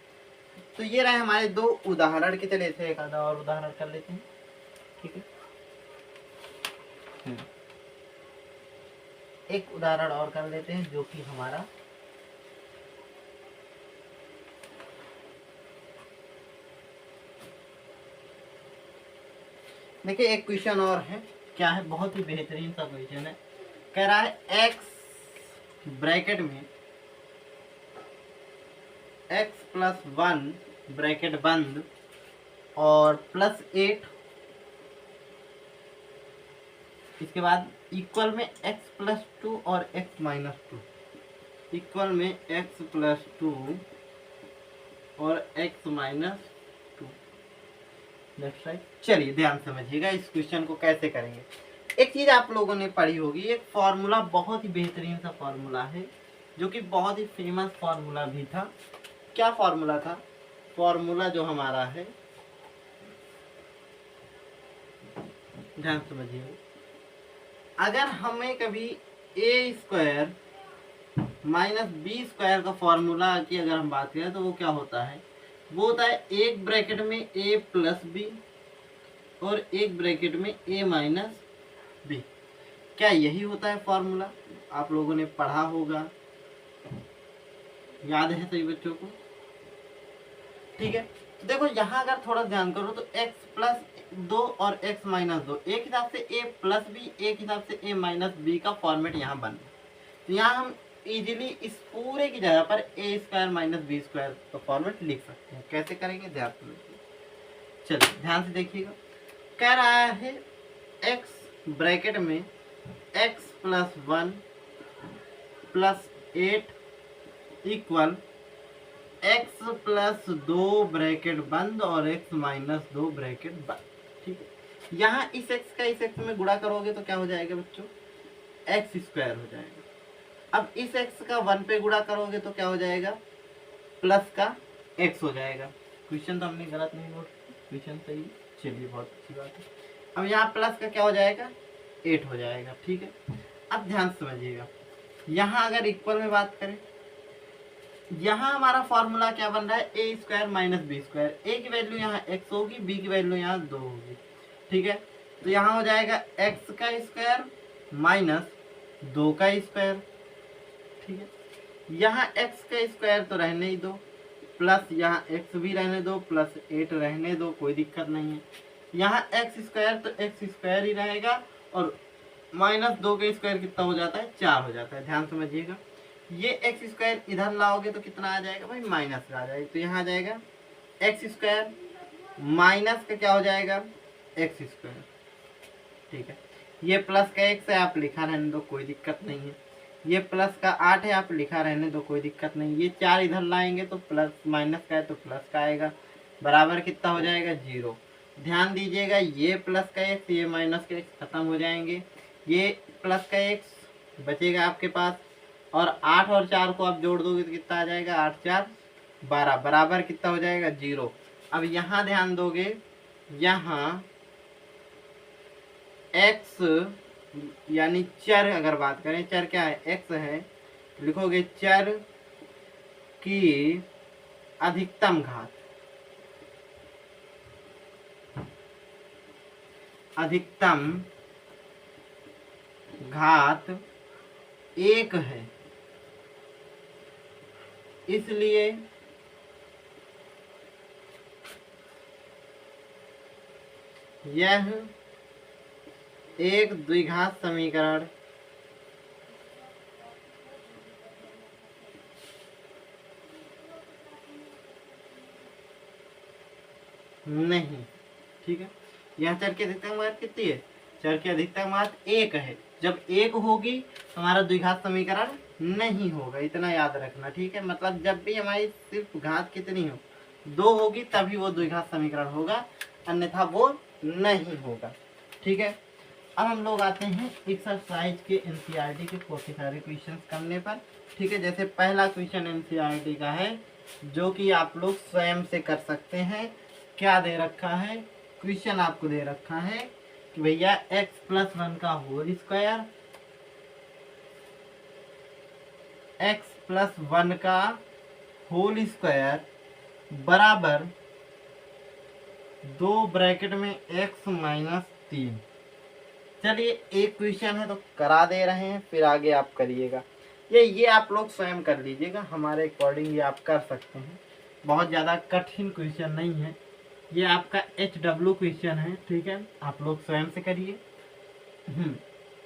तो ये रहे हमारे 2 उदाहरण के। चलिए इसे एक आधा और उदाहरण कर लेते हैं। ठीक है, एक उदाहरण और कर लेते हैं जो कि हमारा देखिए एक क्वेश्चन और है, क्या है, बहुत ही बेहतरीन सा क्वेश्चन है। कह रहा है x ब्रैकेट में x+1 ब्रैकेट बंद और +8, इसके बाद इक्वल में x+2 और x-2, इक्वल में x+2 और x-2। Left side. चलिए ध्यान समझिएगा इस क्वेश्चन को कैसे करेंगे। एक चीज आप लोगों ने पढ़ी होगी, एक फॉर्मूला, बहुत ही बेहतरीन सा फॉर्मूला है, जो कि बहुत ही फेमस फॉर्मूला भी था। क्या फॉर्मूला था? फॉर्मूला जो हमारा है, ध्यान समझिए, अगर हमें कभी a² - b² का फॉर्मूला की अगर हम बात करें तो वो क्या होता है? वो होता है एक ब्रैकेट में a+b और एक ब्रैकेट में a - b। क्या यही होता है फॉर्मूला? आप लोगों ने पढ़ा होगा, याद है सभी बच्चों को? ठीक है, देखो यहाँ अगर थोड़ा ध्यान करो तो x+2 और x-2 एक हिसाब से a प्लस बी, एक हिसाब से a माइनस बी का फॉर्मेट यहाँ बन रहा है। तो यहाँ हम इजीली इस पूरे की जगह पर a square minus b square का फॉर्मेट लिख सकते हैं। कैसे करेंगे ध्यान से चलिए ध्यान से देखिएगा। कह रहा है x ब्रैकेट में x+1 +8 इक्वल x+2 ब्रैकेट बंद और x-2 ब्रैकेट बंद। ठीक है, यहाँ इस x का इस x में गुणा करोगे तो क्या हो जाएगा बच्चों, x स्क्वायर हो जाएगा। अब इस x का 1 पे गुणा करोगे तो क्या हो जाएगा, प्लस का x हो जाएगा। क्वेश्चन तो हमने गलत नहीं नोट, क्वेश्चन सही। चलिए बहुत अच्छी बात है। अब यहाँ प्लस का क्या हो जाएगा, 8 हो जाएगा। ठीक है, अब ध्यान समझिएगा, यहाँ अगर इक्वल में बात करें, यहाँ हमारा फॉर्मूला क्या बन रहा है, ए स्क्वायर माइनस बी स्क्वायर। ए की वैल्यू यहाँ x होगी, बी की वैल्यू यहाँ 2 होगी। ठीक है, तो यहाँ हो जाएगा x का स्क्वायर माइनस 2 का स्क्वायर। ठीक है, यहाँ x का स्क्वायर तो रहने ही दो, प्लस यहाँ x भी रहने दो, प्लस 8 रहने दो, कोई दिक्कत नहीं है। यहाँ x स्क्वायर तो x स्क्वायर ही रहेगा, और माइनस 2 का स्क्वायर कितना हो जाता है, 4 हो जाता है। ध्यान समझिएगा, ये एक्स स्क्वायर इधर लाओगे तो कितना आ जाएगा भाई, माइनस का आ जाएगा। तो यहाँ आ जाएगा एक्स स्क्वायर माइनस का क्या हो जाएगा, एक्स स्क्वायर। ठीक है, ये प्लस का एक्स है, आप लिखा रहने दो, कोई दिक्कत नहीं है। ये प्लस का 8 है, आप लिखा रहने दो, कोई दिक्कत नहीं। ये 4 इधर लाएंगे तो प्लस, माइनस का है तो प्लस का आएगा, बराबर कितना हो जाएगा, 0। ध्यान दीजिएगा, ये प्लस का एक्स, ये माइनस का एक्स खत्म हो जाएंगे, ये प्लस का एक्स बचेगा आपके पास, और 8 और 4 को आप जोड़ दोगे तो कितना आ जाएगा, 8 4 12, बराबर कितना हो जाएगा, 0। अब यहाँ ध्यान दोगे, यहाँ x यानी चर, अगर बात करें चर क्या है, x है, लिखोगे चर की अधिकतम घात, अधिकतम घात 1 है, इसलिए यह एक द्विघात समीकरण नहीं। ठीक है, यहाँ चर की अधिकतम घात कितनी है, चर की अधिकतम घात 1 है। जब 1 होगी हमारा द्विघात समीकरण नहीं होगा, इतना याद रखना। ठीक है, मतलब जब भी हमारी सिर्फ घात कितनी हो, 2 होगी, तभी वो द्विघात समीकरण होगा, अन्यथा वो नहीं होगा। ठीक है, अब हम लोग आते हैं एक्सरसाइज के एनसीईआरटी के काफी सारे क्वेश्चन करने पर। ठीक है, जैसे पहला क्वेश्चन एनसीईआरटी का है, जो कि आप लोग स्वयं से कर सकते हैं। क्या दे रखा है, क्वेश्चन आपको दे रखा है कि भैया x+1 का होल स्क्वायर, x+1 का होल स्क्वायर बराबर 2 ब्रैकेट में x-3। चलिए एक क्वेश्चन है तो करा दे रहे हैं, फिर आगे आप करिएगा। ये आप लोग स्वयं कर लीजिएगा, हमारे अकॉर्डिंग ये आप कर सकते हैं। बहुत ज़्यादा कठिन क्वेश्चन नहीं है, ये आपका HW क्वेश्चन है। ठीक है, आप लोग स्वयं से करिए।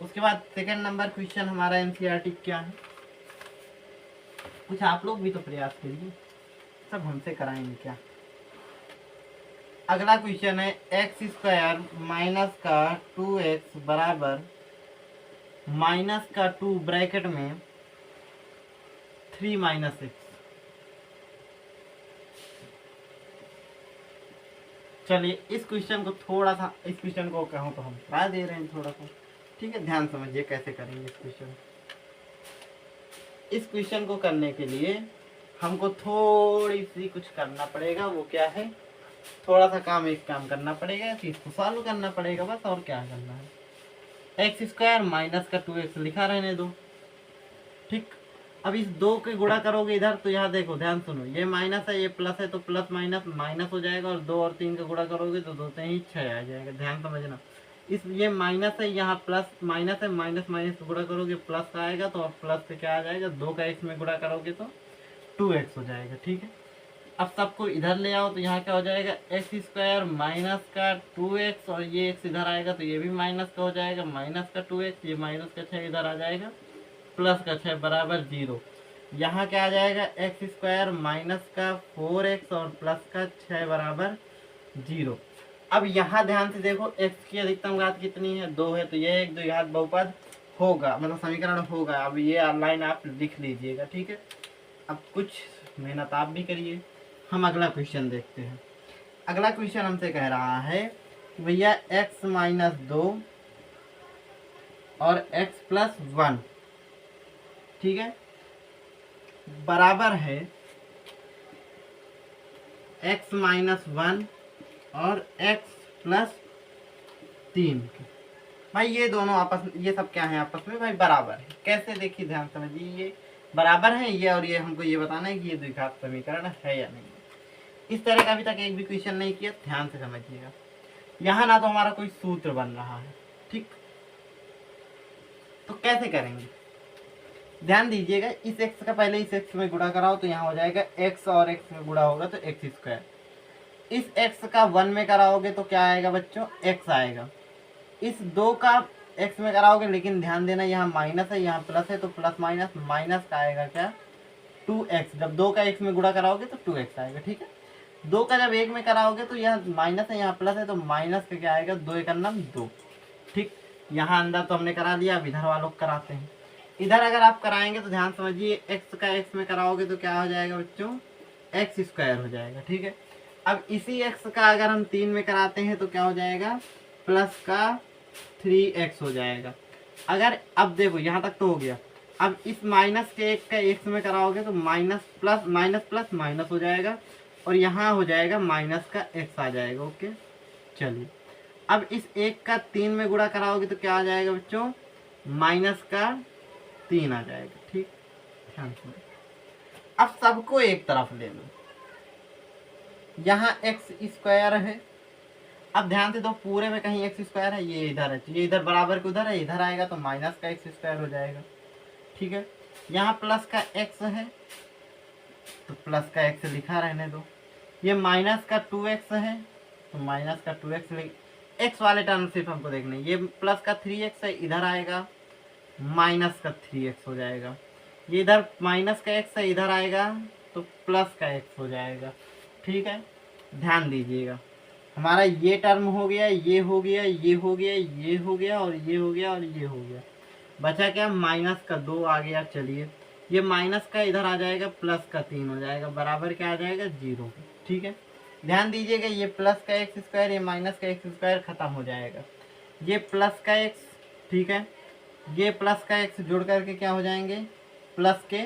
उसके बाद सेकंड नंबर क्वेश्चन हमारा एनसीईआरटी क्या है, कुछ आप लोग भी तो प्रयास करिए, सब हमसे कराएंगे क्या। अगला क्वेश्चन है x² माइनस का 2x बराबर माइनस का 2 ब्रैकेट में 3 - x। चलिए इस क्वेश्चन को थोड़ा सा, इस क्वेश्चन को कहूँ तो हम ट्राई दे रहे हैं थोड़ा सा। ठीक है, ध्यान समझिए कैसे करेंगे इस क्वेश्चन। इस क्वेश्चन को करने के लिए हमको थोड़ी सी कुछ करना पड़ेगा, वो क्या है, थोड़ा सा एक काम करना पड़ेगा, चीज को सॉल्व करना पड़ेगा बस, और क्या करना है। x² माइनस का 2x लिखा रहने दो। ठीक, अब इस 2 के गुणा करोगे इधर तो यहाँ देखो, ध्यान सुनो, ये माइनस है, ये प्लस है, तो प्लस माइनस माइनस हो जाएगा, और 2 और 3 का गुणा करोगे तो 2 से ही 6 आ जाएगा। ध्यान समझना, इस ये माइनस है, यहाँ प्लस माइनस है, माइनस माइनस गुणा करोगे प्लस का आएगा, तो प्लस से क्या आ जाएगा, 2 का x में गुणा करोगे तो 2x हो जाएगा। ठीक है, अब सबको इधर ले आओ तो यहाँ क्या हो जाएगा एक्स स्क्वायर माइनस का 2x, और ये x इधर आएगा तो ये भी माइनस का हो जाएगा, माइनस का 2x, ये माइनस का 6 इधर आ जाएगा, प्लस का 6 बराबर 0। यहाँ क्या आ जाएगा एक्स स्क्वायर माइनस का 4x और प्लस का 6 बराबर 0। अब यहाँ ध्यान से देखो x की अधिकतम घात कितनी है, 2 है, तो ये एक द्विघात बहुपद होगा, मतलब समीकरण होगा। अब ये लाइन आप लिख लीजिएगा, ठीक है। अब कुछ मेहनत आप भी करिए। हम अगला क्वेश्चन देखते हैं। अगला क्वेश्चन हमसे कह रहा है कि भैया x माइनस 2 और x प्लस 1, ठीक है, बराबर है x माइनस 1 और x प्लस 3। भाई ये दोनों आपस में, ये सब क्या है आपस में भाई बराबर है। कैसे देखिए ध्यान समझिए, ये बराबर है ये, और ये हमको ये बताना है कि ये द्विघात समीकरण है या नहीं। इस तरह का अभी तक एक भी क्वेश्चन नहीं किया, ध्यान से समझिएगा। यहाँ ना तो हमारा कोई सूत्र बन रहा है, ठीक, तो कैसे करेंगे ध्यान दीजिएगा। इस x का पहले इस x में गुणा कराओ तो यहाँ हो जाएगा x, और x में गुणा होगा तो x स्क्वायर। इस x का 1 में कराओगे तो क्या आएगा बच्चों, x आएगा। इस 2 का x में कराओगे, लेकिन ध्यान देना यहाँ माइनस है यहाँ प्लस है, तो प्लस माइनस माइनस का आएगा क्या 2x। जब 2 का x में गुणा कराओगे तो 2x आएगा, ठीक है। 2 का जब 1 में कराओगे तो यहाँ माइनस है यहाँ प्लस है, तो माइनस का क्या आएगा 2 एक 2, ठीक। यहाँ अंदर तो हमने करा दिया, अब इधर वालों को कराते हैं। इधर अगर आप कराएंगे तो ध्यान समझिए, x का x में कराओगे तो क्या हो जाएगा बच्चों, x स्क्वायर हो जाएगा, ठीक है। अब इसी x का अगर हम 3 में कराते हैं तो क्या हो जाएगा, प्लस का 3x हो जाएगा। अगर अब देखो यहाँ तक तो हो गया। अब इस माइनस के 1 का x में कराओगे तो माइनस प्लस माइनस हो जाएगा, और यहाँ हो जाएगा माइनस का x आ जाएगा, ओके। चलिए अब इस 1 का 3 में गुणा कराओगे तो क्या आ जाएगा बच्चों, माइनस का 3 आ जाएगा, ठीक। ध्यान से अब सबको एक तरफ ले लो, यहाँ एक्स स्क्वायर है। अब ध्यान से दो, पूरे में कहीं एक्स स्क्वायर है, ये इधर है, ये इधर बराबर के उधर है, इधर आएगा तो माइनस का एक्स स्क्वायर हो जाएगा, ठीक है। यहाँ प्लस का एक्स है तो प्लस का एक्स लिखा रहने दो। ये माइनस का 2x है तो माइनस का 2x एक्स वाले टर्म सिर्फ हमको देखने। ये प्लस का 3x है, इधर आएगा माइनस का 3x हो जाएगा। ये इधर माइनस का x है, इधर आएगा तो प्लस का x हो जाएगा, ठीक है। ध्यान दीजिएगा, हमारा ये टर्म हो गया, ये हो गया, ये हो गया, ये हो गया, और ये हो गया, और ये हो गया। बचा क्या, माइनस का 2 आ गया। चलिए ये माइनस का इधर आ जाएगा, प्लस का 3 हो जाएगा, बराबर क्या आ जाएगा 0, ठीक है। ध्यान दीजिएगा, ये प्लस का एक्स स्क्वायर, ये माइनस का एक्स स्क्वायर खत्म हो जाएगा। ये प्लस का एक्स, ठीक है, ये प्लस का एक्स जुड़ करके क्या हो जाएंगे, प्लस के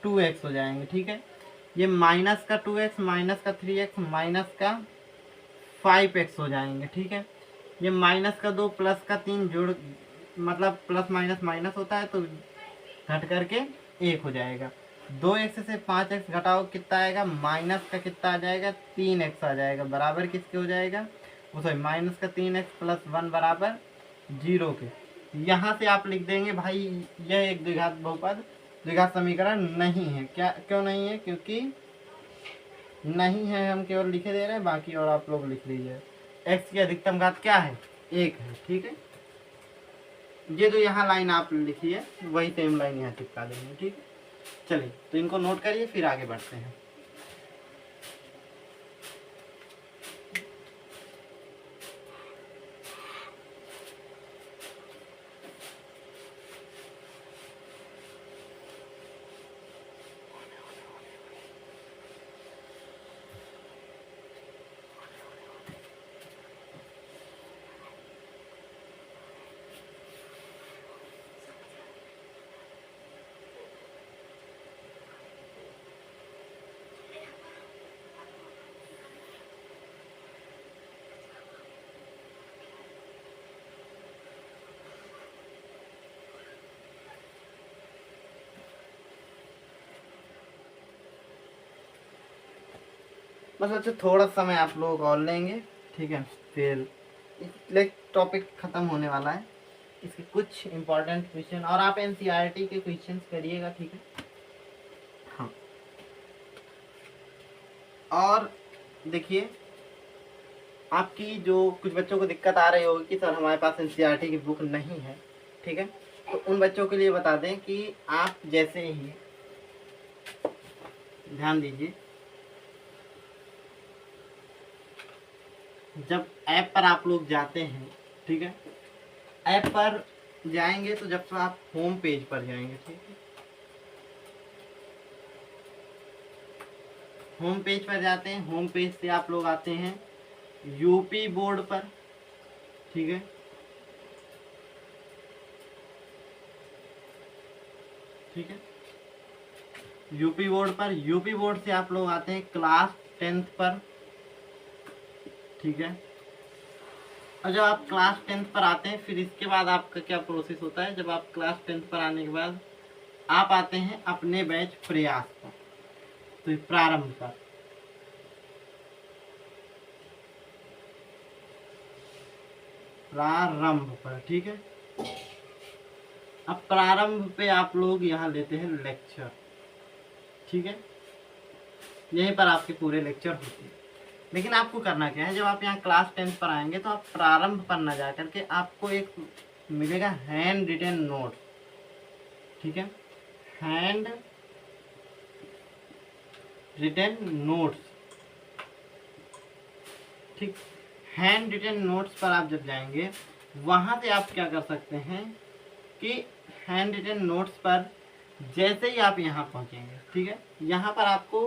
2x हो जाएंगे, ठीक है। ये माइनस का 2x, माइनस का 3x, माइनस का 5x हो जाएंगे, ठीक है। ये माइनस का 2 प्लस का 3 जुड़, मतलब प्लस माइनस माइनस होता है तो घट करके 1 हो जाएगा। 2x से 5x घटाओ कितना आएगा, माइनस का कितना आ जाएगा 3x आ जाएगा, बराबर किसके हो जाएगा, वो सॉरी माइनस का 3x प्लस 1 बराबर 0 के। यहाँ से आप लिख देंगे भाई यह एक द्विघात बहुपद, द्विघात समीकरण नहीं है। क्या क्यों नहीं है, क्योंकि नहीं है, हम केवल लिखे दे रहे हैं, बाकी और आप लोग लिख लीजिए। x की अधिकतम घात क्या है, 1 है, ठीक है। ये जो यहाँ लाइन आप लिखी है वही सेम लाइन यहाँ चिपका देंगे, ठीक है। चलिए तो इनको नोट करिए, फिर आगे बढ़ते हैं। बस अच्छा थोड़ा समय आप लोग और लेंगे, ठीक है, फिर टॉपिक खत्म होने वाला है। इसके कुछ इम्पोर्टेंट क्वेश्चन और आप एनसीईआरटी के क्वेश्चंस करिएगा, ठीक है। हाँ और देखिए आपकी जो कुछ बच्चों को दिक्कत आ रही होगी कि सर हमारे पास एनसीईआरटी की बुक नहीं है, ठीक है, तो उन बच्चों के लिए बता दें कि आप जैसे ही ध्यान दीजिए, जब ऐप पर आप लोग जाते हैं, ठीक है, ऐप पर जाएंगे तो जब आप होम पेज पर जाएंगे, ठीक है, होम पेज पर जाते हैं, होम पेज से आप लोग आते हैं यूपी बोर्ड पर, ठीक है, ठीक है, यूपी बोर्ड पर, यूपी बोर्ड से आप लोग आते हैं क्लास 10th पर, ठीक है, और जब आप क्लास 10th पर आते हैं फिर इसके बाद आपका क्या प्रोसेस होता है, जब आप क्लास 10th पर आने के बाद आप आते हैं अपने बैच प्रयास पर, तो प्रारंभ पर, प्रारंभ पर, ठीक है, अब प्रारंभ पे आप लोग यहाँ लेते हैं लेक्चर, ठीक है, यहीं पर आपके पूरे लेक्चर होते हैं। लेकिन आपको करना क्या है, जब आप यहाँ क्लास 10th पर आएंगे तो आप प्रारंभ पर न जा करके आपको एक मिलेगा हैंड रिटन नोट, ठीक है, हैंड रिटन नोट्स, ठीक, हैंड रिटन नोट्स पर आप जब जाएंगे वहां से आप क्या कर सकते हैं कि हैंड रिटन नोट्स पर जैसे ही आप यहाँ पहुंचेंगे, ठीक है, यहाँ पर आपको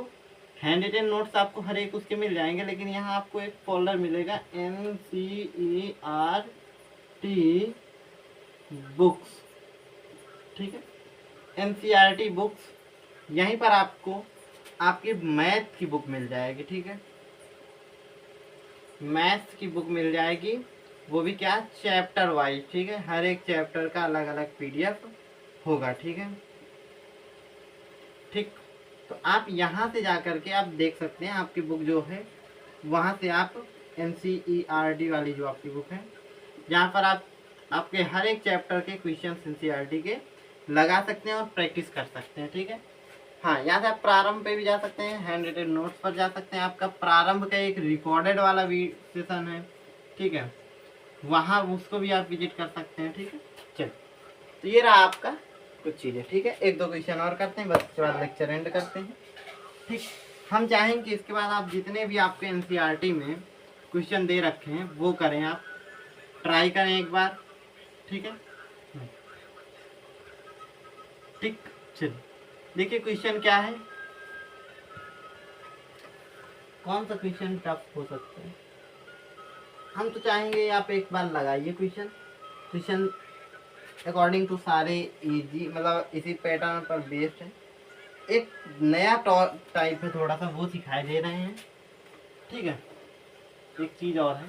हैंड रिटन नोट्स आपको हर एक उसके मिल जाएंगे, लेकिन यहाँ आपको एक फोल्डर मिलेगा NCERT बुक्स, ठीक है, NCERT बुक्स, यहीं पर आपको आपकी मैथ की बुक मिल जाएगी, ठीक है, मैथ्स की बुक मिल जाएगी, वो भी क्या चैप्टर वाइज, ठीक है, हर एक चैप्टर का अलग अलग PDF होगा, ठीक है, ठीक, तो आप यहाँ से जा करके आप देख सकते हैं आपकी बुक जो है, वहाँ से आप NCERT वाली जो आपकी बुक है, जहाँ पर आप आपके हर एक चैप्टर के क्वेश्चन NCERT के लगा सकते हैं और प्रैक्टिस कर सकते हैं, ठीक है, हाँ, यहाँ से आप प्रारंभ पे भी जा सकते हैं, हैंड रिटन नोट्स पर जा सकते हैं, आपका प्रारंभ का एक रिकॉर्डेड वाला सेशन है, ठीक है, वहाँ उसको भी आप विजिट कर सकते हैं, ठीक है, चलिए, तो ये रहा आपका कुछ चीज़ें, ठीक है, एक दो क्वेश्चन और करते हैं, बस इसके बाद लेक्चर एंड करते हैं, ठीक, हम चाहेंगे कि इसके बाद आप जितने भी आपके NCERT में क्वेश्चन दे रखे हैं वो करें, आप ट्राई करें एक बार, ठीक है, ठीक, चलिए देखिए क्वेश्चन क्या है, कौन सा क्वेश्चन टफ हो सकता है, हम तो चाहेंगे आप एक बार लगाइए क्वेश्चन, क्वेश्चन अकॉर्डिंग टू सारे इजी, मतलब इसी पैटर्न पर बेस्ड है, एक नया टाइप है थोड़ा सा, वो सिखाई दे रहे हैं, ठीक है, एक चीज़ और है,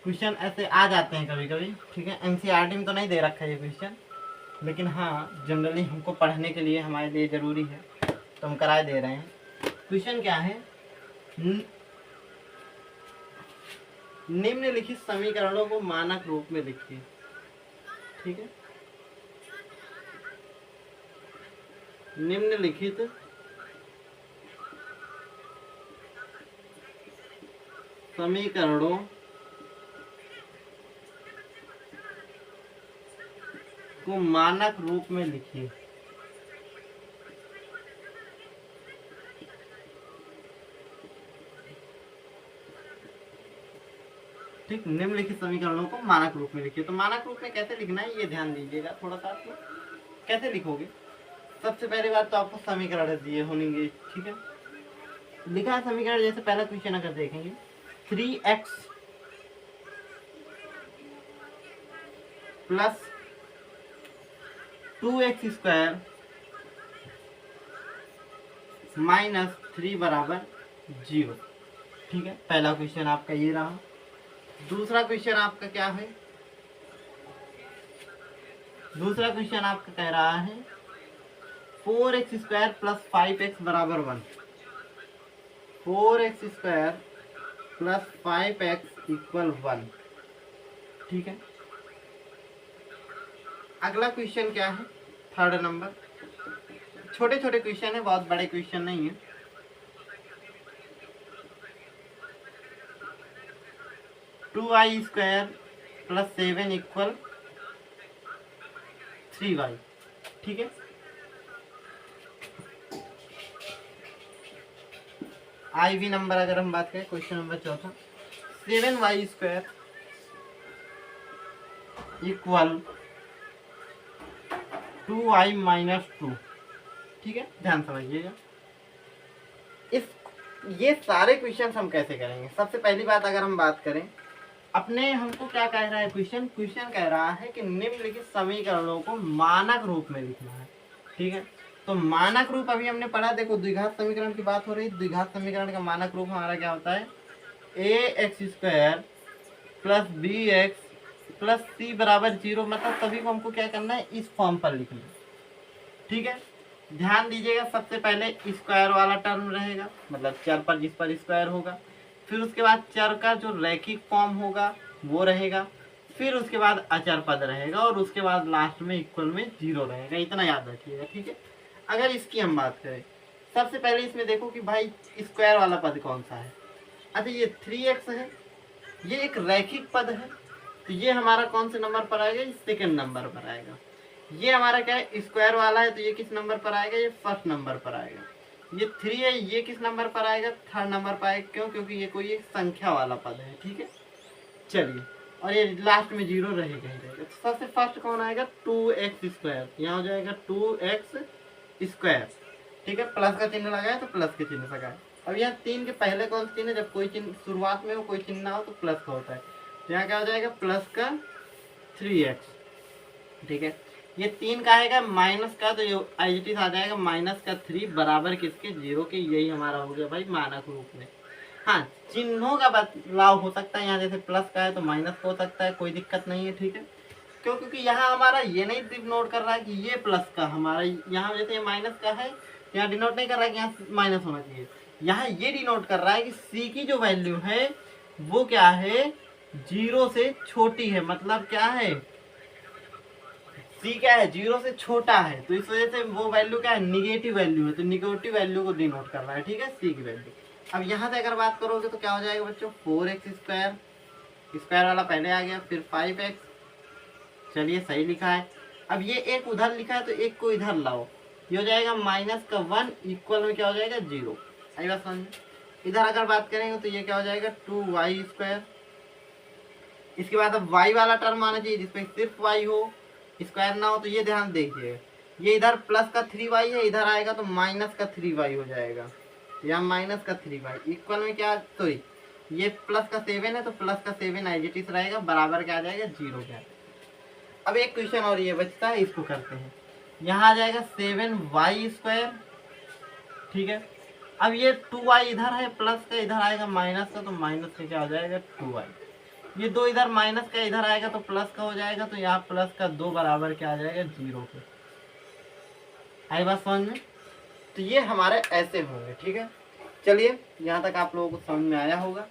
क्वेश्चन ऐसे आ जाते हैं कभी कभी, ठीक है, NCERT में तो नहीं दे रखा है ये क्वेश्चन, लेकिन हाँ जनरली हमको पढ़ने के लिए हमारे लिए ज़रूरी है तो हम कराए दे रहे हैं। क्वेश्चन क्या है, निम्नलिखित समीकरणों को मानक रूप में लिखिए, ठीक है, निम्नलिखित समीकरणों को मानक रूप में लिखिए, ठीक, निम्नलिखित समीकरणों को मानक रूप में लिखिए। तो मानक रूप में कैसे लिखना है ये ध्यान दीजिएगा थोड़ा सा, आप कैसे लिखोगे, सबसे पहली बात तो आपको समीकरण दिए होंगे, ठीक है, लिखा है समीकरण, जैसे पहला क्वेश्चन अगर देखेंगे 3x प्लस 2x² माइनस 3 बराबर 0, ठीक है, पहला क्वेश्चन आपका ये रहा। दूसरा क्वेश्चन आपका क्या है, दूसरा क्वेश्चन आपका कह रहा है 4x² प्लस 5x बराबर 1, 4x² प्लस 5x इक्वल 1, ठीक है। अगला क्वेश्चन क्या है, थर्ड नंबर, छोटे छोटे क्वेश्चन है, बहुत बड़े क्वेश्चन नहीं है, 2y² प्लस 7 इक्वल 3y। ठीक है, IV नंबर अगर हम बात करें, क्वेश्चन नंबर चौथा, 7y² इक्वल 2y-2। ठीक है, ध्यान समझिएगा। इस ये सारे क्वेश्चन हम कैसे करेंगे? सबसे पहली बात अगर हम बात करें, अपने हमको क्या कह रहा है क्वेश्चन कह रहा है कि निम्नलिखित समीकरणों को मानक रूप में लिखना है। ठीक है, तो मानक रूप अभी हमने पढ़ा, देखो द्विघात समीकरण की बात हो रही है। द्विघात समीकरण का मानक रूप हमारा क्या होता है? ax² plus bx plus c बराबर 0। मतलब सभी को हमको क्या करना है? इस फॉर्म पर लिखना है। ठीक है, ध्यान दीजिएगा, सबसे पहले स्क्वायर वाला टर्म रहेगा, मतलब चर पर जिस पर स्क्वायर होगा। फिर उसके बाद चर का जो रैखिक फॉर्म होगा वो रहेगा। फिर उसके बाद अचर पद रहेगा और उसके बाद लास्ट में इक्वल में 0 रहेगा। इतना याद रखिएगा। ठीक है, अगर इसकी हम बात करें, सबसे पहले इसमें देखो कि भाई स्क्वायर वाला पद कौन सा है। अच्छा, ये 3x है, ये एक रैखिक पद है, तो ये हमारा कौन से नंबर पर आएगा? ये सेकंड नंबर पर आएगा। ये हमारा क्या है? स्क्वायर वाला है, तो ये किस नंबर पर आएगा? ये फर्स्ट नंबर पर आएगा। ये 3 है, ये किस नंबर पर आएगा? थर्ड नंबर पर आएगा। क्यों? क्योंकि ये कोई एक संख्या वाला पद है। ठीक है, चलिए, और ये लास्ट में 0 रहेगा ही रहेगा। तो सबसे फर्स्ट कौन आएगा? 2x²। यहाँ हो जाएगा 2x²। ठीक है, प्लस का चिन्ह लगाए तो प्लस के चिन्ह लगाए। अब यहाँ 3 के पहले कौन सा चिन्ह है? जब कोई चिन्ह शुरुआत में हो, कोई चिन्ह ना हो तो प्लस का होता है। तो यहाँ क्या हो जाएगा? प्लस का 3x। ठीक है, ये 3 का आएगा माइनस का, तो ये आइडेंटिटी आ जाएगा माइनस का 3 बराबर किसके? 0 के। यही हमारा हो गया भाई मानक रूप में। हाँ, चिन्हों का बदलाव हो सकता है, यहाँ जैसे प्लस का है तो माइनस का हो सकता है, कोई दिक्कत नहीं है। ठीक है, क्यों? क्योंकि यहाँ हमारा ये नहीं डिनोट कर रहा है कि ये प्लस का, हमारा यहाँ जैसे ये माइनस का है, यहाँ डिनोट नहीं कर रहा है कि यहाँ माइनस होना चाहिए। यहाँ ये डिनोट कर रहा है कि सी की जो वैल्यू है वो क्या है? 0 से छोटी है। मतलब क्या है? सी क्या है? 0 से छोटा है, तो इस वजह से वो वैल्यू क्या है? निगेटिव वैल्यू है, तो निगेटिव वैल्यू को डिनोट कर रहा है। ठीक है, सी की वैल्यू। अब यहाँ से अगर बात करोगे तो क्या हो जाएगा बच्चों? 4x², स्क्वायर वाला पहले आ गया, फिर 5x। चलिए, सही लिखा है। अब ये एक उधर लिखा है तो एक को इधर लाओ, ये हो जाएगा माइनस का 1 इक्वल में क्या हो जाएगा? 0। आई बात समझ? इधर अगर बात करेंगे तो ये क्या हो जाएगा? 2y²। इसके बाद अब y वाला टर्म आना चाहिए जिसमें सिर्फ y हो, स्क्वायर ना हो। तो ये ध्यान देखिए, ये इधर प्लस का 3y है, इधर आएगा तो माइनस का 3y हो जाएगा। यहाँ माइनस का 3y इक्वल में क्या? सॉरी, ये प्लस का 7 है तो प्लस का 7 एडजेटिव रहेगा, बराबर क्या आ जाएगा? 0 क्या। अब एक क्वेश्चन और ये बचता है, इसको करते हैं। यहाँ आ जाएगा 7y²। ठीक है, अब ये 2y इधर है, प्लस का इधर आएगा माइनस का, तो माइनस का क्या हो जाएगा? 2y। ये 2 इधर माइनस का इधर आएगा तो प्लस का हो जाएगा, तो यहाँ प्लस का 2 बराबर क्या आ जाएगा? 0 के। आई बात समझ में? तो ये हमारे ऐसे होंगे। ठीक है, चलिए, यहाँ तक आप लोगों को समझ में आया होगा।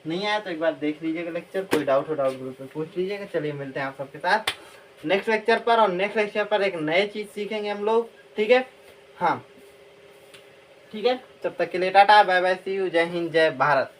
नहीं आया तो एक बार देख लीजिएगा लेक्चर, कोई डाउट हो डाउट ग्रुप में पूछ लीजिएगा। चलिए, मिलते हैं आप सबके साथ नेक्स्ट लेक्चर पर, और नेक्स्ट लेक्चर पर एक नई चीज़ सीखेंगे हम लोग। ठीक है, हाँ, ठीक है, तब तक के लिए tata, bye bye, see you, जय हिंद, जय भारत।